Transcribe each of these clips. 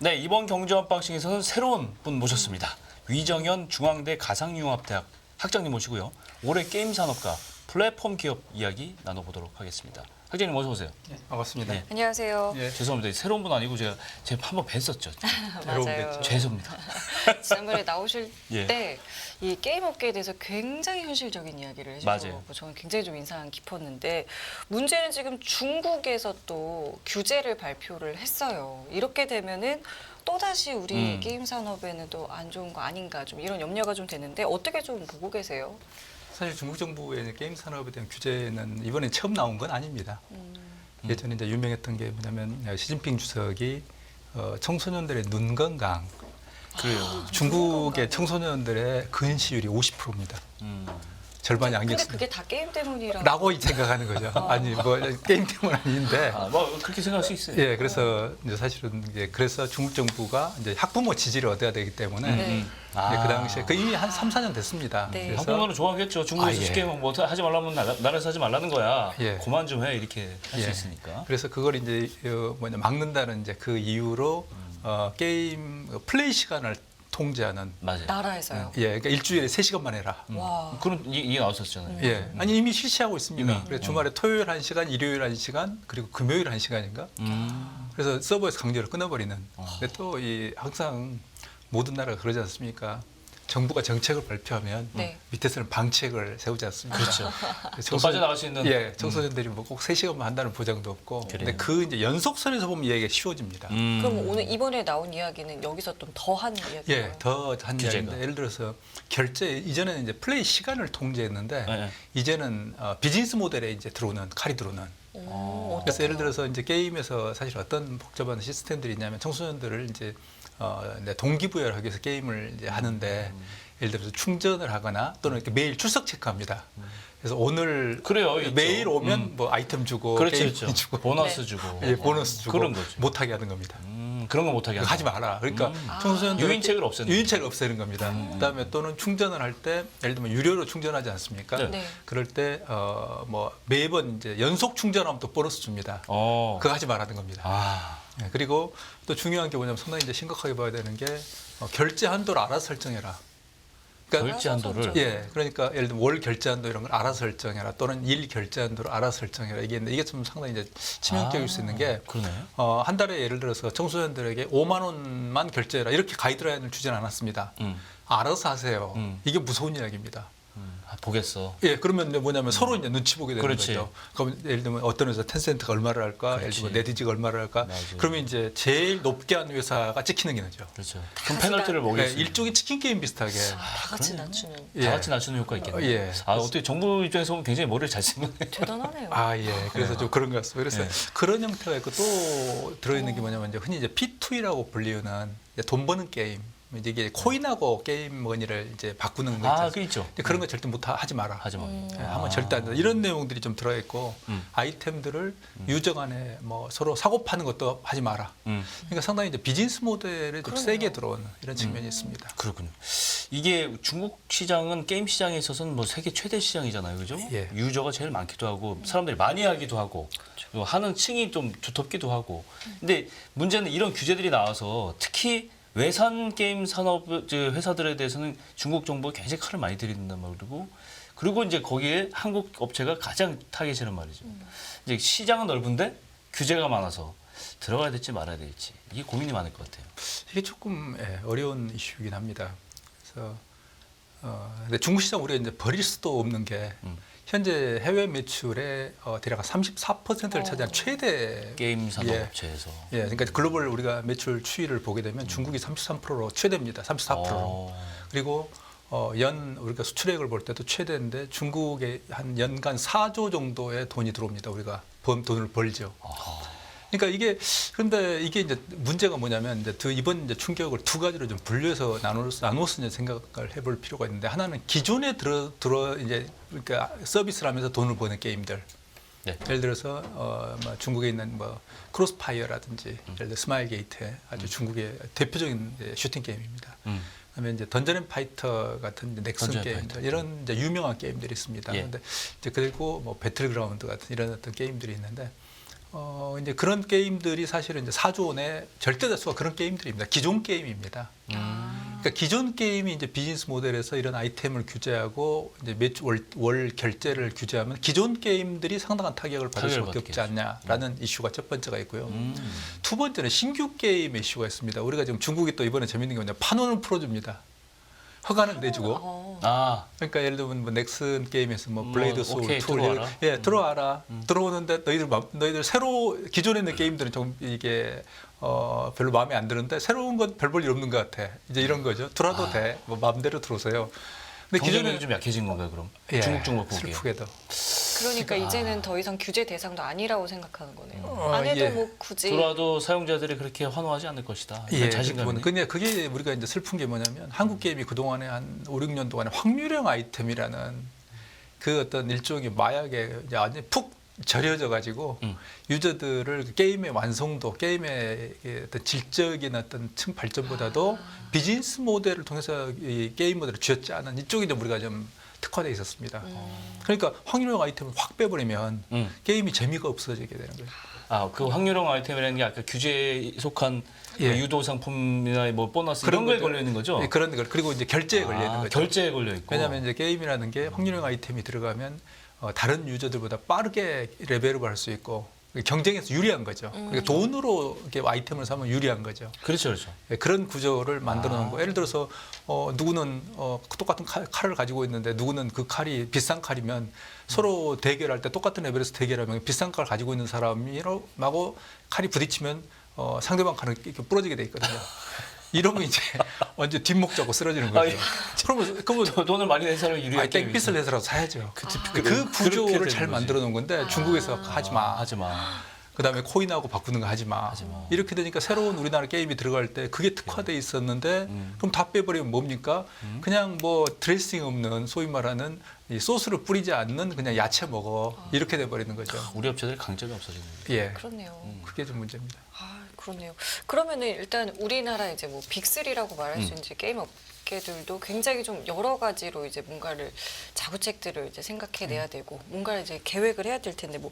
네, 이번 경제 언박싱에서는 새로운 분 모셨습니다. 위정현 중앙대 가상융합대학 학장님 모시고요. 올해 게임 산업과 플랫폼 기업 이야기 나눠보도록 하겠습니다. 학장님 어서 오세요. 네, 반갑습니다. 네. 안녕하세요. 예, 죄송합니다. 새로운 분 아니고 제가 한번 뵀었죠. 맞아요. 죄송합니다. 지난번에 나오실 예. 때 이 게임 업계에 대해서 굉장히 현실적인 이야기를 해주셔서 맞아요. 저는 굉장히 좀 인상 깊었는데 문제는 지금 중국에서 또 규제를 발표를 했어요. 이렇게 되면은 또다시 우리 게임 산업에는 또 안 좋은 거 아닌가 좀 이런 염려가 좀 되는데 어떻게 좀 보고 계세요? 사실 중국 정부의 게임 산업에 대한 규제는 이번에 처음 나온 건 아닙니다. 예전에 이제 유명했던 게 뭐냐면 시진핑 주석이 청소년들의 눈 건강, 그래요. 중국의 청소년들의 근시율이 50%입니다. 절반이 근데 안겼습니다. 그게 다 게임 때문이라고. 라고 생각하는 거죠. 아니 뭐 게임 때문 아닌데. 뭐 그렇게 생각할 수 있어요. 예, 그래서 이제 사실은 이제 그래서 중국 정부가 이제 학부모 지지를 얻어야 되기 때문에 네. 이제 그 당시에 그 이미 한 3, 4년 됐습니다. 네. 그래서 학부모는 좋아하겠죠. 중국에서 아, 예. 쉽게 뭐 하지 말라면 나라에서 하지 말라는 거야. 예. 그만 좀 해 이렇게 할 수 예. 있으니까. 그래서 그걸 이제 막는다는 이제 그 이유로 게임 플레이 시간을 통제하는 맞아요. 나라에서요. 예, 그러니까 일주일에 3시간만 해라. 와. 그런 이게 나왔었잖아요. 예, 아니 이미 실시하고 있습니다. 이미. 그래서 주말에 토요일 1시간, 일요일 1시간, 그리고 금요일 1시간인가. 그래서 서버에서 강제로 끊어버리는. 근데 또 이 항상 모든 나라가 그러지 않습니까? 정부가 정책을 발표하면 네. 밑에서는 방책을 세우지 않습니까? 그렇죠. 청소년- 또 빠져나갈 수 있는. 예, 청소년들이 뭐 꼭 3시간만 한다는 보장도 없고. 그래요. 근데 그 이제 연속선에서 보면 이야기가 쉬워집니다. 그럼 오늘 이번에 나온 이야기는 여기서 좀 더한 이야기예요. 예, 더 한 규제가. 이야기인데 예를 들어서 결제 이전에는 이제 플레이 시간을 통제했는데 네. 이제는 비즈니스 모델에 이제 들어오는 칼이 들어오는. 그래서 예를 들어서 이제 게임에서 사실 어떤 복잡한 시스템들이 있냐면 청소년들을 이제 동기부여를 하기 위해서 게임을 이제 하는데 예를 들어서 충전을 하거나 또는 이렇게 매일 출석 체크합니다. 그래서 오늘 그래요, 있죠. 매일 오면 뭐 아이템 주고 그렇죠, 게임 그렇죠. 주고 보너스 네. 주고. 예, 보너스 주고 그런 거죠. 못하게 하는 겁니다. 그런 거 못하게 그거 하지 마라. 그러니까 청소년들 유인책을 없애는 유인책을 없애는 겁니다. 그다음에 또는 충전을 할 때 예를 들면 유료로 충전하지 않습니까? 네. 네. 그럴 때 뭐 매번 이제 연속 충전하면 또 보너스 줍니다. 그거 하지 말라는 겁니다. 아, 예, 그리고 또 중요한 게 뭐냐면 상당히 이제 심각하게 봐야 되는 게 결제 한도를 알아서 설정해라. 그러니까 결제 한도를. 예, 그러니까 예를 들면 월 결제 한도 이런 걸 알아서 설정해라 또는 일 결제 한도를 알아서 설정해라 이게 좀 상당히 이제 치명적일 수 있는 게 그러네. 한 달에 예를 들어서 청소년들에게 5만 원만 결제해라 이렇게 가이드라인을 주진 않았습니다. 알아서 하세요. 이게 무서운 이야기입니다. 보겠어. 예, 그러면 이제 뭐냐면 서로 이제 눈치 보게 되는 그렇지. 거죠. 그럼 예를 들면 어떤 회사 텐센트가 얼마를 할까, 예를 그렇지. 들면 네디지가 얼마를 할까. 맞아요. 그러면 이제 제일 높게 한 회사가 찍히는 게 나죠. 그렇죠. 그럼 페널티를 예, 먹겠어요. 일종의 치킨 게임 비슷하게. 다 같이 낮추는. 다 같이 낮추는 효과 있겠네요. 예. 아, 어떻게 정부 입장에서 보면 굉장히 머리를 잘 쓴 거네요. 대단하네요. 아, 예. 그래서 좀 그런 것 같습니다. 그래서 예. 그런 형태가 있고 또 들어있는 게 뭐냐면 이제 흔히 이제 P2E라고 불리는 이제 돈 버는 게임. 이게 코인하고 게임 머니를 이제 바꾸는 거 아, 있죠. 그 있죠. 근데 그런 거 절대 하지 마라. 하지 마. 예, 하면 절대 안 돼. 이런 내용들이 좀 들어있고 아이템들을 유저 간에 뭐 서로 사고 파는 것도 하지 마라. 그러니까 상당히 이제 비즈니스 모델에 좀 그러네요. 세게 들어오는 이런 측면이 있습니다. 그렇군요. 이게 중국 시장은 게임 시장에 있어서는 뭐 세계 최대 시장이잖아요, 그죠? 예. 유저가 제일 많기도 하고 사람들이 많이 하기도 하고 또 하는 층이 좀 두텁기도 하고. 근데 문제는 이런 규제들이 나와서 특히 외산 게임 산업 회사들에 대해서는 중국 정부가 굉장히 칼을 많이 들이는단 말이고, 그리고 이제 거기에 한국 업체가 가장 타겟이란 말이죠. 이제 시장은 넓은데 규제가 많아서 들어가야 될지 말아야 될지 이게 고민이 많을 것 같아요. 이게 조금 어려운 이슈이긴 합니다. 그래서 근데 중국 시장 우리가 이제 버릴 수도 없는 게 현재 해외 매출의 대략 34%를 차지한 최대 게임 산업 예. 업체에서. 예, 그러니까 글로벌 우리가 매출 추이를 보게 되면 중국이 33%로 최대입니다. 34%로. 그리고 우리가 수출액을 볼 때도 최대인데 중국에 한 연간 4조 정도의 돈이 들어옵니다. 우리가 돈을 벌죠. 그러니까 그런데 이게 이제 문제가 뭐냐면 이제 이번 이제 충격을 두 가지로 좀 분류해서 나눠서 이제 생각을 해볼 필요가 있는데 하나는 기존에 들어 이제 그러니까 서비스를 하면서 돈을 버는 게임들. 네. 예를 들어서 뭐 중국에 있는 뭐 크로스파이어라든지 예를 들어 스마일 게이트 아주 중국의 대표적인 슈팅 게임입니다. 그다음에 이제 던전 앤 파이터 같은 이제 넥슨 던전 앤 게임들 파이터. 이런 이제 유명한 게임들이 있습니다. 예. 그런데 이제 그리고 뭐 배틀그라운드 같은 이런 어떤 게임들이 있는데 이제 그런 게임들이 사실은 이제 사조원의 절대 다수가 그런 게임들입니다. 기존 게임입니다. 그러니까 기존 게임이 이제 비즈니스 모델에서 이런 아이템을 규제하고 이제 월 결제를 규제하면 기존 게임들이 상당한 타격을 받을 타격을 수밖에 없지 받겠죠. 않냐라는 이슈가 첫 번째가 있고요. 두 번째는 신규 게임의 이슈가 있습니다. 우리가 지금 중국이 또 이번에 재밌는 게 뭐냐 판원을 풀어줍니다. 허가는 내주고. 아, 그러니까 예를 들면 뭐 넥슨 게임에서 뭐 뭐, 블레이드 소울 오케이, 2 들어와라. 들어와라 들어오는데 너희들 새로 기존에 있는 게임들은 좀 이게 별로 마음에 안 드는데 새로운 건 별 볼 일 없는 것 같아 이제 이런 거죠. 들어와도 돼. 뭐 마음대로 들어오세요. 근데 경쟁력이 좀 약해진 건가요, 그럼? 중국 쪽만 보기에. 슬프게도 그러니까 이제는 더 이상 규제 대상도 아니라고 생각하는 거네요. 안 해도 예. 뭐 굳이 들어와도 사용자들이 그렇게 환호하지 않을 것이다. 예, 자신감이. 근데 그게 우리가 이제 슬픈 게 뭐냐면 한국 게임이 그동안에 한 5, 6년 동안에 확률형 아이템이라는 그 어떤 일종의 마약에 이제 완전히 푹 절여져 가지고 유저들을 그 게임의 완성도, 게임의 어떤 질적인 어떤 발전보다도 비즈니스 모델을 통해서 이 게임 모델을 쥐었지 않은 이쪽이 좀 우리가 좀 특화되어 있었습니다. 그러니까 확률형 아이템을 확 빼버리면 게임이 재미가 없어지게 되는 거예요. 아, 그 확률형 아이템이라는 게 아까 규제에 속한 예. 뭐 유도 상품이나 뭐 보너스 이런 거에 걸려 있는 거죠? 예, 그런 거 그리고 이제 결제에 걸려 있는 거죠. 결제에 걸려 있고. 왜냐하면 이제 게임이라는 게 확률형 아이템이 들어가면 다른 유저들보다 빠르게 레벨업을 할 수 있고 경쟁에서 유리한 거죠. 그러니까 돈으로 이렇게 아이템을 사면 유리한 거죠. 그렇죠, 그렇죠. 예, 그런 구조를 만들어 놓은 거. 예를 들어서 누구는 똑같은 칼을 가지고 있는데 누구는 그 칼이 비싼 칼이면 서로 대결할 때 똑같은 레벨에서 대결하면 비싼 칼 가지고 있는 사람하고 칼이 부딪히면 상대방 칼은 이렇게 부러지게 돼 있거든요. 이러면 이제 완전 뒷목 잡고 쓰러지는 거죠. 그러면 돈을 많이 낸 사람이 유리한 게임이 땡빛을 내서라도 사야죠. 그 그렇게 구조를 되는 잘 거지. 만들어 놓은 건데 중국에서 하지 마. 하지 마. 그다음에 코인하고 바꾸는 거 하지 마. 이렇게 되니까 새로운 우리나라 게임이 들어갈 때 그게 특화돼 있었는데 그럼 다 빼버리면 뭡니까? 그냥 뭐 드레싱 없는 소위 말하는 이 소스를 뿌리지 않는 그냥 야채 먹어 이렇게 돼 버리는 거죠. 우리 업체들이 강점이 없어지는 거예요. 예, 그렇네요. 그게 좀 문제입니다. 아, 그렇네요. 그러면은 일단 우리나라 이제 뭐 빅3라고 말할 수 있는 게임 업계들도 굉장히 좀 여러 가지로 이제 뭔가를 자구책들을 이제 생각해내야 되고 뭔가를 이제 계획을 해야 될 텐데 뭐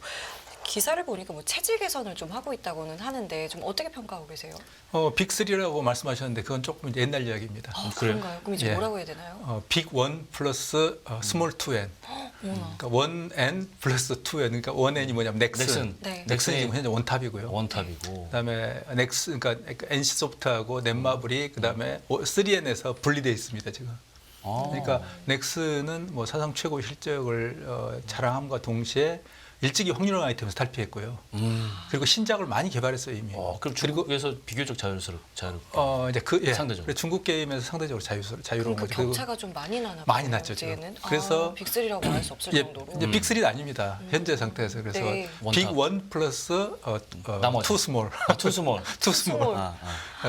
기사를 보니까 뭐 체질 개선을 좀 하고 있다고는 하는데 좀 어떻게 평가하고 계세요? 빅3라고 말씀하셨는데 그건 조금 옛날 이야기입니다. 그래요? 그런가요? 그럼 이제 예. 뭐라고 해야 되나요? 빅1 플러스 스몰 2N. 어머나. 그러니까 1N 플러스 2N. 그러니까 1N이 뭐냐면 넥슨. 네. 넥슨이 지금 현재 원탑이고요. 원탑이고. 그다음에 넥슨 그러니까 NC소프트하고 넷마블이 그다음에 3N에서 분리돼 있습니다 지금. 그러니까 넥슨은 뭐 사상 최고 실적을 자랑함과 동시에 일찍이 확률형 아이템에서 탈피했고요. 그리고 신작을 많이 개발했어요 이미. 그럼 중국에서 비교적 자유롭게. 이제 상대적으로. 그래, 중국 게임에서 상대적으로 자유로운 그 거죠. 그리고 격차가 좀 많이 나나 봐요. 많이 났죠, 지금. 이제는. 그래서 빅3라고 말할 수 없을 예, 정도로. 이제 빅3는 아닙니다. 현재 상태에서 그래서 네. 빅1 플러스 나머지. 투 스몰, 투스몰. 투 스몰. 스몰.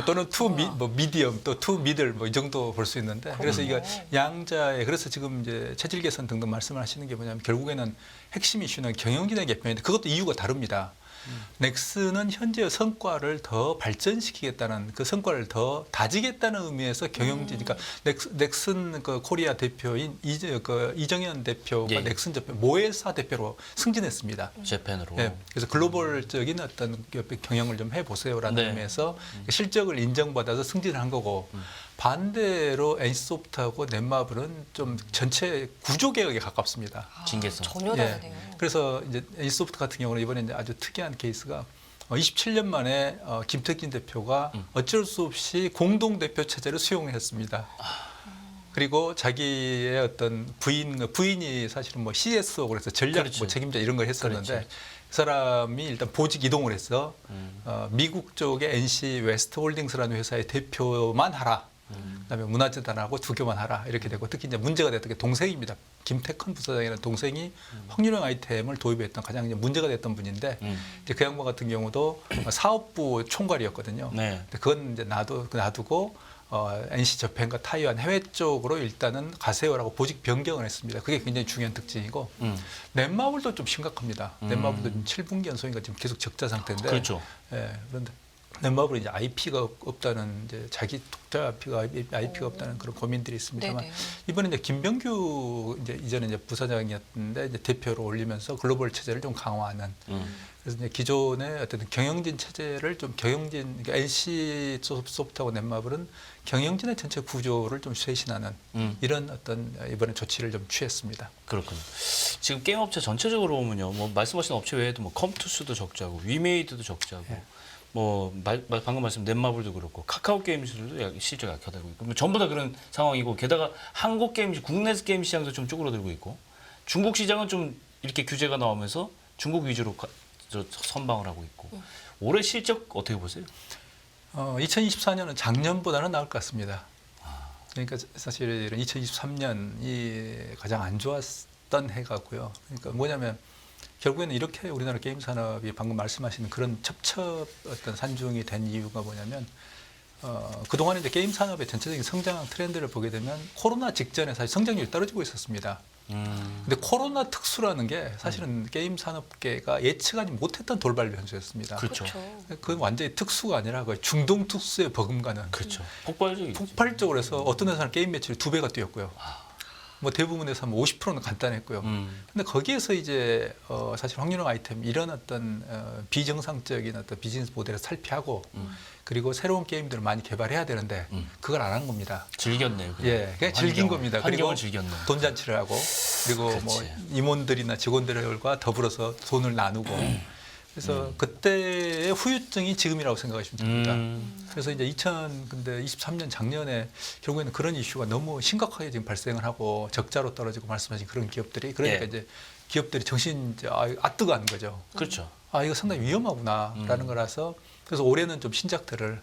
또는 투 미디엄 또 투 미들 뭐 이 정도 볼 수 있는데 그래서 이거 양자의 그래서 지금 이제 체질 개선 등등 말씀을 하시는 게 뭐냐면 결국에는 핵심 이슈는 경영진의 개편인데 그것도 이유가 다릅니다. 넥슨은 현재의 성과를 더 발전시키겠다는 그 성과를 더 다지겠다는 의미에서 경영진 그러니까 넥슨 그 코리아 대표인 이정현 대표가 예. 넥슨 대표 모회사 대표로 승진했습니다. 재팬으로. 예, 그래서 글로벌적인 어떤 경영을 좀 해보세요라는 네. 의미에서 실적을 인정받아서 승진을 한 거고 반대로 NC소프트하고 넷마블은 좀 전체 구조 개혁에 가깝습니다. 징계성. 전혀 다르네요. 그래서 이제 NC소프트 같은 경우는 이번에 이제 아주 특이한 케이스가 27년 만에 김택진 대표가 어쩔 수 없이 공동 대표 체제를 수용했습니다. 그리고 자기의 어떤 부인이 사실은 뭐 CSO 그래서 전략 그렇죠. 뭐 책임자 이런 걸 했었는데 그렇죠. 그 사람이 일단 보직 이동을 해서 미국 쪽의 NC 웨스트홀딩스라는 회사의 대표만 하라. 그다음에 문화재단하고 2개만 하라 이렇게 되고 특히 이제 문제가 됐던 게 동생입니다. 김태컨 부사장이라는 동생이 확률형 아이템을 도입했던 가장 이제 문제가 됐던 분인데 이제 그 양반 같은 경우도 사업부 총괄이었거든요. 네. 근데 그건 이제 놔두고 NC 저펜과 타이완 해외 쪽으로 일단은 가세요라고 보직 변경을 했습니다. 그게 굉장히 중요한 특징이고 넷마블도 좀 심각합니다. 넷마블도 지금 7분기 연속인가 지금 계속 적자 상태인데 그렇죠. 예, 그런데 넷마블은 이제 IP가 없다는 이제 자기 독자 IP가 없다는 그런 고민들이 있습니다만 네네. 이번에 이제 김병규 이전에 이제 부사장이었는데 이제 대표로 올리면서 글로벌 체제를 좀 강화하는 그래서 이제 기존의 어떤 경영진 체제를 좀 그러니까 NC 소프트하고 넷마블은 경영진의 전체 구조를 좀 쇄신하는 이런 어떤 이번에 조치를 좀 취했습니다. 그렇군요. 지금 게임 업체 전체적으로 보면요, 뭐 말씀하신 업체 외에도 뭐 컴투스도 적자고, 위메이드도 적자고, 예. 뭐 방금 말씀 넷마블도 그렇고, 카카오 게임즈도 실적 약화되고 있고, 뭐 전부 다 그런 상황이고, 게다가 한국 게임 국내 게임 시장도 좀 쪼그라들고 있고, 중국 시장은 좀 이렇게 규제가 나오면서 중국 위주로 선방을 하고 있고, 올해 실적 어떻게 보세요? 2024년은 작년보다는 나을 것 같습니다. 그러니까 사실은 2023년이 가장 안 좋았던 해가고요. 그러니까 뭐냐면 결국에는 이렇게 우리나라 게임 산업이 방금 말씀하시는 그런 첩첩 어떤 산중이 된 이유가 뭐냐면 그동안에 이제 게임 산업의 전체적인 성장 트렌드를 보게 되면 코로나 직전에 사실 성장률이 떨어지고 있었습니다. 근데 코로나 특수라는 게 사실은 게임 산업계가 예측하지 못했던 돌발 변수였습니다. 그렇죠. 그건 완전히 특수가 아니라 거의 중동 특수에 버금가는 그렇죠. 폭발적이죠. 폭발적으로 해서 어떤 회사는 게임 매출이 2배가 뛰었고요. 뭐 대부분 회사 50%는 간단했고요. 근데 거기에서 이제 사실 확률형 아이템 이런 어떤 비정상적인 어떤 비즈니스 모델을 살피하고 그리고 새로운 게임들을 많이 개발해야 되는데 그걸 안 한 겁니다. 즐겼네요. 그냥. 예, 그냥 즐긴 겁니다. 그리고 즐겼네. 돈 잔치를 하고 그리고 그렇지. 뭐 임원들이나 직원들과 더불어서 돈을 나누고 그래서 그때의 후유증이 지금이라고 생각하시면 됩니다. 그래서 이제 2023년 작년에 결국에는 그런 이슈가 너무 심각하게 지금 발생을 하고 적자로 떨어지고 말씀하신 그런 기업들이 그러니까 예. 이제 기업들이 정신 이제 아뜨거 하는 거죠. 그렇죠. 이거 상당히 위험하구나라는 거라서 그래서 올해는 좀 신작들을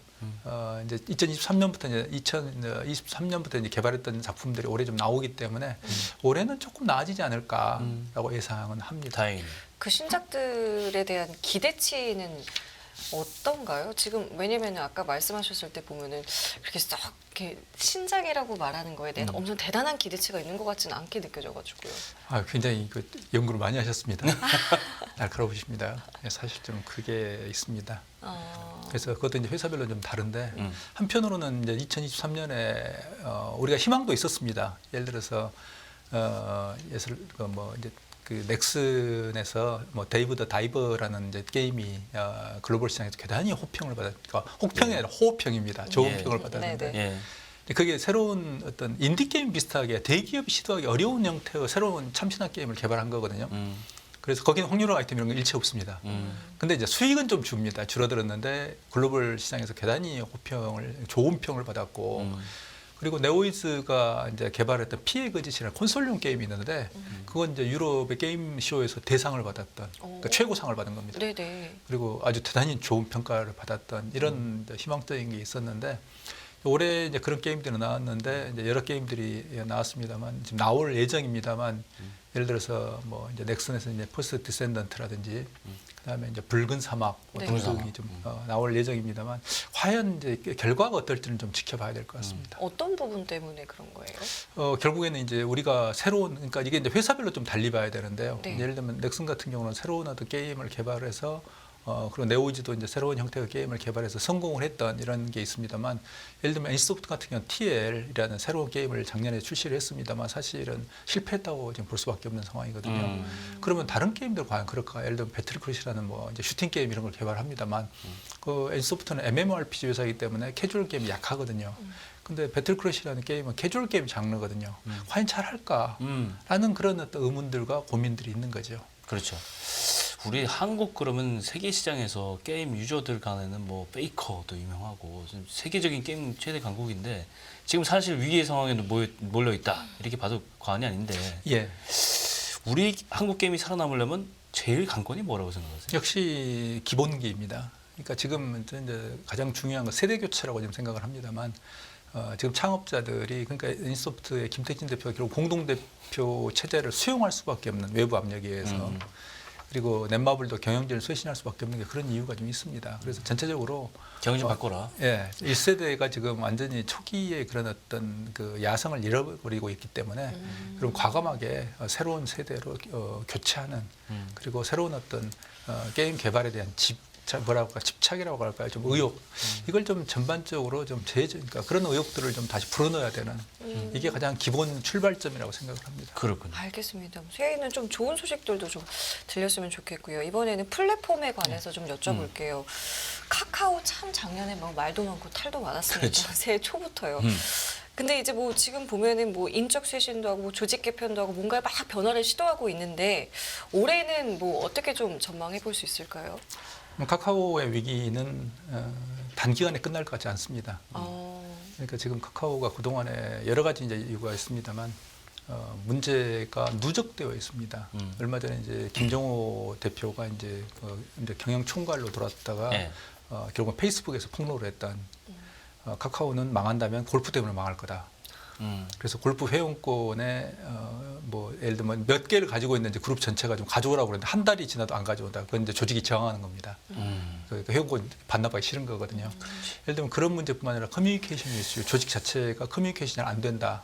이제 2023년부터 이제 개발했던 작품들이 올해 좀 나오기 때문에 올해는 조금 나아지지 않을까라고 예상은 합니다. 다행이네. 그 신작들에 대한 기대치는 어떤가요? 지금 왜냐면 아까 말씀하셨을 때 보면은 그렇게 썩 이렇게 신작이라고 말하는 거에 대한 엄청 대단한 기대치가 있는 것 같지는 않게 느껴져가지고요. 굉장히 그 연구를 많이 하셨습니다. 날카로우십니다. 사실 좀 그게 있습니다. 그래서 그것도 이제 회사별로 좀 다른데 한편으로는 이제 2023년에 우리가 희망도 있었습니다. 예를 들어서 뭐 이제 그 넥슨에서 뭐 데이브 더 다이버라는 이제 게임이 글로벌 시장에서 대단히 호평을 호평이 아니라 호평입니다. 좋은 예. 평을 받았는데 네네. 예. 그게 새로운 어떤 인디 게임 비슷하게 대기업이 시도하기 어려운 형태의 새로운 참신한 게임을 개발한 거거든요. 그래서 거기는 확률형 아이템 이런 거 일체 없습니다. 근데 이제 수익은 좀 줍니다. 줄어들었는데 글로벌 시장에서 대단히 좋은 평을 받았고 그리고 네오이즈가 이제 개발했던 피해 거짓이라는 콘솔용 게임이 있는데 그건 이제 유럽의 게임 쇼에서 대상을 받았던 그러니까 최고상을 받은 겁니다. 네네. 그리고 아주 대단히 좋은 평가를 받았던 이런 희망적인 게 있었는데 올해 이제 그런 게임들이 나왔는데 이제 여러 게임들이 나왔습니다만 지금 나올 예정입니다만 예를 들어서 뭐 이제 넥슨에서 이제 퍼스트 디센던트라든지 그다음에 이제 붉은 사막 네. 등등이 좀 나올 예정입니다만 과연 이제 결과가 어떨지는 좀 지켜봐야 될 것 같습니다. 어떤 부분 때문에 그런 거예요? 결국에는 이제 우리가 그러니까 이게 이제 회사별로 좀 달리 봐야 되는데요. 네. 예를 들면 넥슨 같은 경우는 새로운 어떤 게임을 개발해서 그리고 네오이즈도 이제 새로운 형태의 게임을 개발해서 성공을 했던 이런 게 있습니다만 예를 들면 NC소프트 같은 경우는 TL이라는 새로운 게임을 작년에 출시를 했습니다만 사실은 실패했다고 지금 볼 수밖에 없는 상황이거든요. 그러면 다른 게임들 과연 그럴까? 예를 들면 배틀크루시라는 뭐 이제 슈팅 게임 이런 걸 개발합니다만 그 NC소프트는 MMORPG 회사이기 때문에 캐주얼 게임이 약하거든요. 근데 배틀크러시라는 게임은 캐주얼 게임 장르거든요. 과연 잘할까라는 그런 어떤 의문들과 고민들이 있는 거죠. 그렇죠. 우리 한국 그러면 세계 시장에서 게임 유저들 간에는 뭐 페이커도 유명하고 세계적인 게임 최대 강국인데 지금 사실 위기의 상황에도 몰려 있다 이렇게 봐도 과언이 아닌데 예. 우리 한국 게임이 살아남으려면 제일 관건이 뭐라고 생각하세요? 역시 기본기입니다. 그러니까 지금 이제 가장 중요한 건 세대 교체라고 지금 생각을 합니다만 지금 창업자들이 그러니까 NC소프트의 김택진 대표가 결국 공동대표 체제를 수용할 수밖에 없는 외부 압력에 의해서 그리고 넷마블도 경영진을 쇄신할 수밖에 없는 게 그런 이유가 좀 있습니다. 그래서 전체적으로 경영 좀 바꿔라. 예, 1세대가 지금 완전히 초기에 그런 어떤 그 야성을 잃어버리고 있기 때문에 그럼 과감하게 새로운 세대로 교체하는 그리고 새로운 어떤 게임 개발에 대한 집착이라고 할까요? 좀 의욕 이걸 좀 전반적으로 좀 그러니까 그런 의욕들을 좀 다시 불어넣어야 되는 이게 가장 기본 출발점이라고 생각을 합니다. 그렇군요. 알겠습니다. 저희는 좀 좋은 소식들도 좀 들렸으면 좋겠고요. 이번에는 플랫폼에 관해서 좀 여쭤볼게요. 카카오 참 작년에 막 말도 많고 탈도 많았습니다. 그렇죠. 새해 초부터요. 근데 이제 뭐 지금 보면은 뭐 인적 쇄신도 하고 뭐 조직 개편도 하고 뭔가 막 변화를 시도하고 있는데 올해는 뭐 어떻게 좀 전망해 볼 수 있을까요? 카카오의 위기는 단기간에 끝날 것 같지 않습니다. 그러니까 지금 카카오가 그동안에 여러 가지 이제 이유가 있습니다만 문제가 누적되어 있습니다. 얼마 전에 이제 김정호 대표가 이제 경영 총괄로 돌아왔다가 네. 결국 페이스북에서 폭로를 했던 카카오는 망한다면 골프 때문에 망할 거다. 그래서 골프 회원권에 뭐 예를 들면 몇 개를 가지고 있는 이제 그룹 전체가 좀 가져오라고 그러는데 한 달이 지나도 안 가져온다. 그건 이제 조직이 저항하는 겁니다. 그러니까 회원권 반납하기 싫은 거거든요. 예를 들면 그런 문제뿐만 아니라 커뮤니케이션 이슈, 조직 자체가 커뮤니케이션이 안 된다.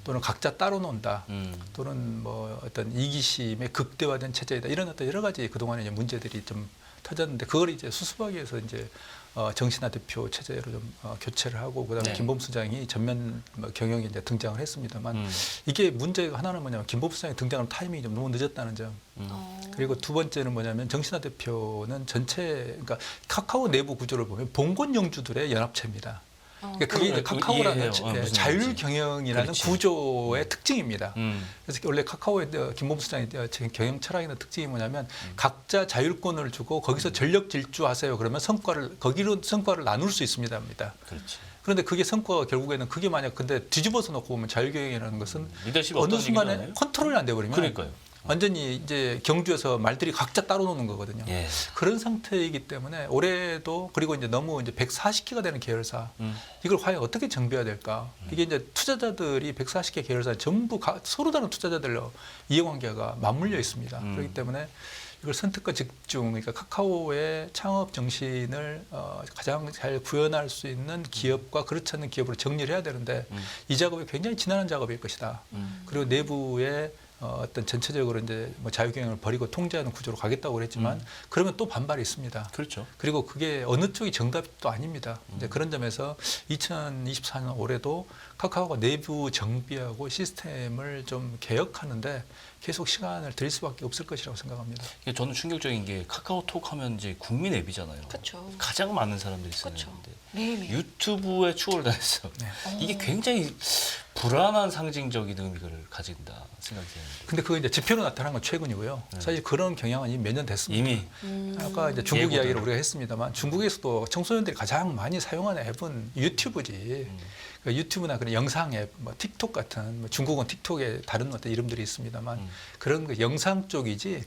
또는 각자 따로 논다. 또는 뭐 어떤 이기심의 극대화된 체제이다. 이런 어떤 여러 가지 그동안에 이제 문제들이 좀 터졌는데 그걸 이제 수습하기 위해서 이제 정신화 대표 체제로 좀 교체를 하고 그다음에 네. 김범수 장이 전면 경영에 이제 등장을 했습니다만 이게 문제가 하나는 뭐냐면 김범수 장이 등장하는 타이밍이 좀 너무 늦었다는 점. 그리고 두 번째는 뭐냐면 정신화 대표는 그러니까 카카오 내부 구조를 보면 봉건 영주들의 연합체입니다. 그러니까 그게 이제 카카오라는 이해해요. 무슨 자율 말인지. 경영이라는 그렇지. 구조의 특징입니다. 그래서 원래 카카오의 김범수 장의 경영 철학이나 특징이 뭐냐면 각자 자율권을 주고 거기서 전력 질주하세요. 그러면 거기로 성과를 나눌 수 있습니다입니다. 그렇지. 그런데 그게 성과가 결국에는 그게 만약 근데 뒤집어서 놓고 보면 자율경영이라는 것은 리더십이 어느 없다는 순간에 얘기잖아요. 컨트롤이 안 돼버리면 그러니까요. 완전히 이제 경주에서 말들이 각자 따로 노는 거거든요. 예. 그런 상태이기 때문에 올해도 그리고 이제 너무 이제 140개가 되는 계열사 이걸 과연 어떻게 정비해야 될까? 이게 이제 투자자들이 140개 계열사 전부 서로 다른 투자자들로 이해관계가 맞물려 있습니다. 그렇기 때문에 이걸 선택과 집중, 그러니까 카카오의 창업 정신을 가장 잘 구현할 수 있는 기업과 그렇지 않은 기업으로 정리를 해야 되는데 이 작업이 굉장히 지난한 작업일 것이다. 그리고 내부에 어떤 전체적으로 이제 뭐 자유경영을 버리고 통제하는 구조로 가겠다고 그랬지만 그러면 또 반발이 있습니다. 그렇죠. 그리고 그게 어느 쪽이 정답도 아닙니다. 이제 그런 점에서 2024년 올해도 카카오가 내부 정비하고 시스템을 좀 개혁하는데 계속 시간을 들일 수밖에 없을 것이라고 생각합니다. 이게 저는 충격적인 게 카카오톡 하면 이제 국민 앱이잖아요. 그렇죠. 가장 많은 사람들이 쓰는 그쵸. 건데 매일매일. 유튜브에 추월을 당했어. 네. 이게 굉장히 불안한 상징적인 의미를 가진다 생각이 드는데. 근데 그거 이제 지표로 나타난 건 최근이고요. 사실 그런 경향은 이미 몇 년 됐습니다. 이미 아까 이제 중국 예고된. 이야기를 우리가 했습니다만 중국에서도 청소년들이 가장 많이 사용하는 앱은 유튜브지. 그러니까 유튜브나 그런 영상 앱, 뭐 틱톡 같은 뭐 중국은 틱톡에 다른 어떤 이름들이 있습니다만 그런 그 영상 쪽이지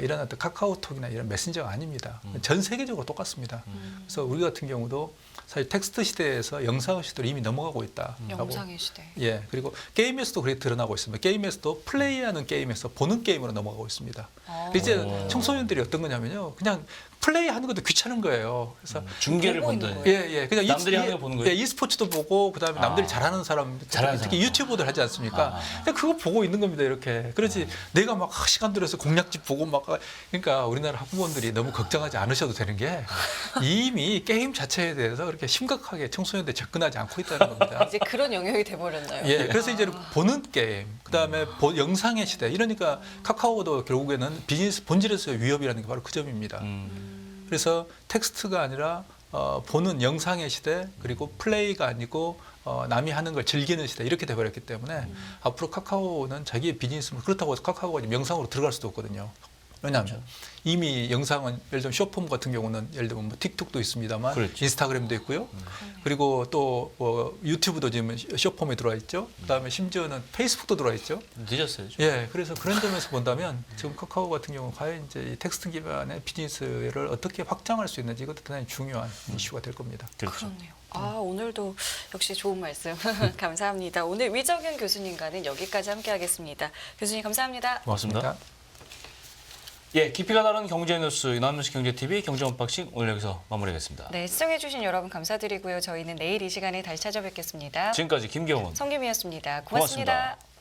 이런 어떤 카카오톡이나 이런 메신저가 아닙니다. 전 세계적으로 똑같습니다. 그래서 우리 같은 경우도 사실 텍스트 시대에서 영상 시대로 이미 넘어가고 있다. 영상의 시대. 예, 그리고 게임에서도 그렇게 드러나고 있습니다. 게임에서도 플레이하는 게임에서 보는 게임으로 넘어가고 있습니다. 이제 오. 청소년들이 어떤 거냐면요, 그냥 플레이하는 것도 귀찮은 거예요. 그래서 중계를 보고 있는 본다. 거예요. 예, 그냥 남들이 하는 거 보는 거예요? 예, e스포츠도 보고 그다음에 남들이 아. 잘하는 사람, 잘하는 특히 사람. 유튜버들 하지 않습니까? 아. 그냥 그거 보고 있는 겁니다, 이렇게. 그렇지 내가 막 시간 들여서 공략집 보고 막 그러니까 우리나라 학부모들이 너무 걱정하지 않으셔도 되는 게 이미 게임 자체에 대해서 그렇게 심각하게 청소년들 접근하지 않고 있다는 겁니다. 이제 그런 영역이 돼버렸나요? 예, 그래서 이제 보는 게임, 그다음에 영상의 시대. 이러니까 카카오도 결국에는 비즈니스 본질에서의 위협이라는 게 바로 그 점입니다. 그래서 텍스트가 아니라 보는 영상의 시대, 그리고 플레이가 아니고 남이 하는 걸 즐기는 시대 이렇게 돼버렸기 때문에 앞으로 카카오는 자기의 비즈니스 그렇다고 해서 카카오가 지금 영상으로 들어갈 수도 없거든요. 왜냐하면 그렇죠. 이미 영상은 예를 들면 쇼폼 같은 경우는 예를 들면 뭐 틱톡도 있습니다만 그렇지. 인스타그램도 있고요. 그리고 또 뭐 유튜브도 지금 쇼폼에 들어와 있죠. 그다음에 심지어는 페이스북도 들어와 있죠. 늦었어요. 좀. 예, 그래서 그런 점에서 본다면 지금 카카오 같은 경우 과연 이제 이 텍스트 기반의 비즈니스를 어떻게 확장할 수 있는지 이것도 대단히 중요한 이슈가 될 겁니다. 그렇죠. 그렇네요. 오늘도 역시 좋은 말씀 감사합니다. 오늘 위정현 교수님과는 여기까지 함께하겠습니다. 교수님 감사합니다. 고맙습니다. 고맙습니다. 예, 깊이가 다른 경제 뉴스 이남시 경제TV 경제 언박싱 오늘 여기서 마무리하겠습니다. 네, 시청해주신 여러분 감사드리고요. 저희는 내일 이 시간에 다시 찾아뵙겠습니다. 지금까지 김경훈, 성김이었습니다. 고맙습니다.